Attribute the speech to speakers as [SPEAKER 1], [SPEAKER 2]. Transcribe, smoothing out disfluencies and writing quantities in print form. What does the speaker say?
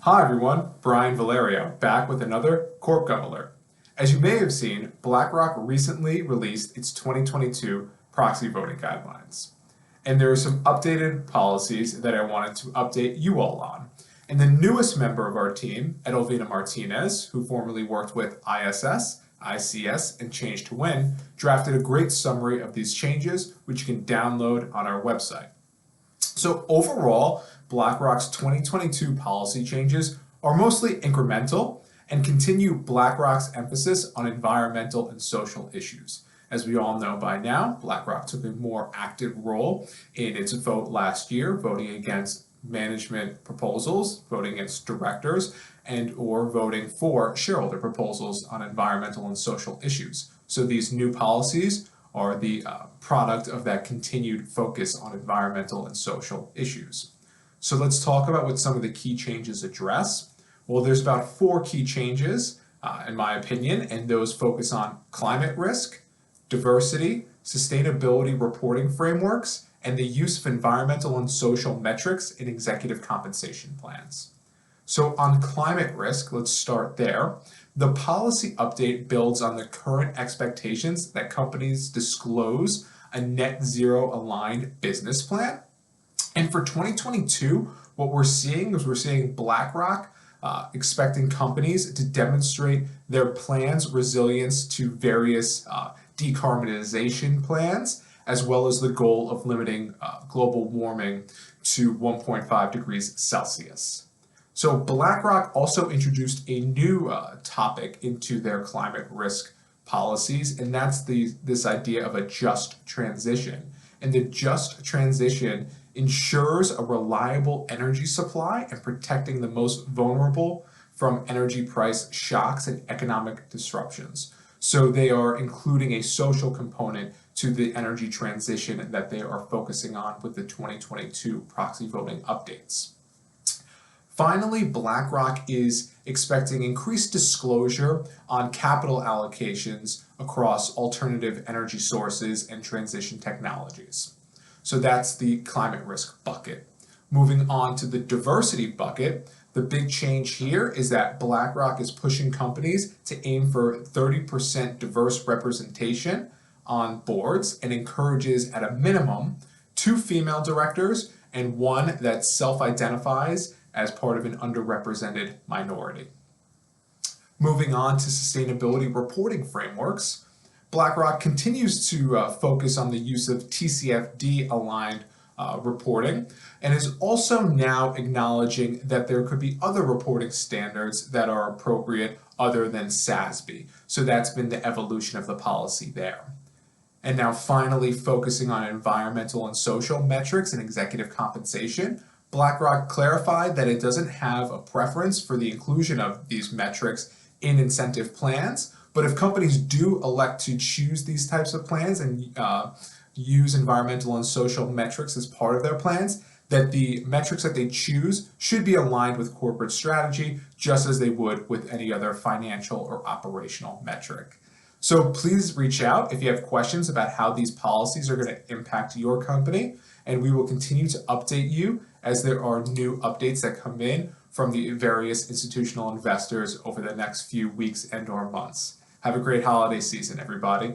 [SPEAKER 1] Hi everyone, Brian Valerio, back with another CorpGov alert. As you may have seen, BlackRock recently released its 2022 proxy voting guidelines. And there are some updated policies that I wanted to update you all on. And the newest member of our team, Edelvina Martinez, who formerly worked with ISS, ICS, and Change to Win, drafted a great summary of these changes, which you can download on our website. So overall, BlackRock's 2022 policy changes are mostly incremental and continue BlackRock's emphasis on environmental and social issues. As we all know by now, BlackRock took a more active role in its vote last year, voting against management proposals, voting against directors, and or voting for shareholder proposals on environmental and social issues. So these new policies are the product of that continued focus on environmental and social issues. So let's talk about what some of the key changes address. Well, there's about 4 key changes, in my opinion, and those focus on climate risk, diversity, sustainability reporting frameworks, and the use of environmental and social metrics in executive compensation plans. So on climate risk, let's start there. The policy update builds on the current expectations that companies disclose a net zero aligned business plan. And for 2022, what we're seeing is BlackRock expecting companies to demonstrate their plans' resilience to various decarbonization plans, as well as the goal of limiting global warming to 1.5 degrees Celsius. So BlackRock also introduced a new topic into their climate risk policies, and that's this idea of a just transition. And the just transition ensures a reliable energy supply and protecting the most vulnerable from energy price shocks and economic disruptions. So they are including a social component to the energy transition that they are focusing on with the 2022 proxy voting updates. Finally, BlackRock is expecting increased disclosure on capital allocations across alternative energy sources and transition technologies. So that's the climate risk bucket. Moving on to the diversity bucket, the big change here is that BlackRock is pushing companies to aim for 30% diverse representation on boards and encourages at a minimum 2 female directors and 1 that self-identifies as part of an underrepresented minority. Moving on to sustainability reporting frameworks, BlackRock continues to focus on the use of TCFD-aligned reporting and is also now acknowledging that there could be other reporting standards that are appropriate other than SASB. So that's been the evolution of the policy there. And now finally focusing on environmental and social metrics and executive compensation, BlackRock clarified that it doesn't have a preference for the inclusion of these metrics in incentive plans, but if companies do elect to choose these types of plans and use environmental and social metrics as part of their plans, that the metrics that they choose should be aligned with corporate strategy, just as they would with any other financial or operational metric. So please reach out if you have questions about how these policies are going to impact your company, and we will continue to update you as there are new updates that come in from the various institutional investors over the next few weeks and or months. Have a great holiday season, everybody.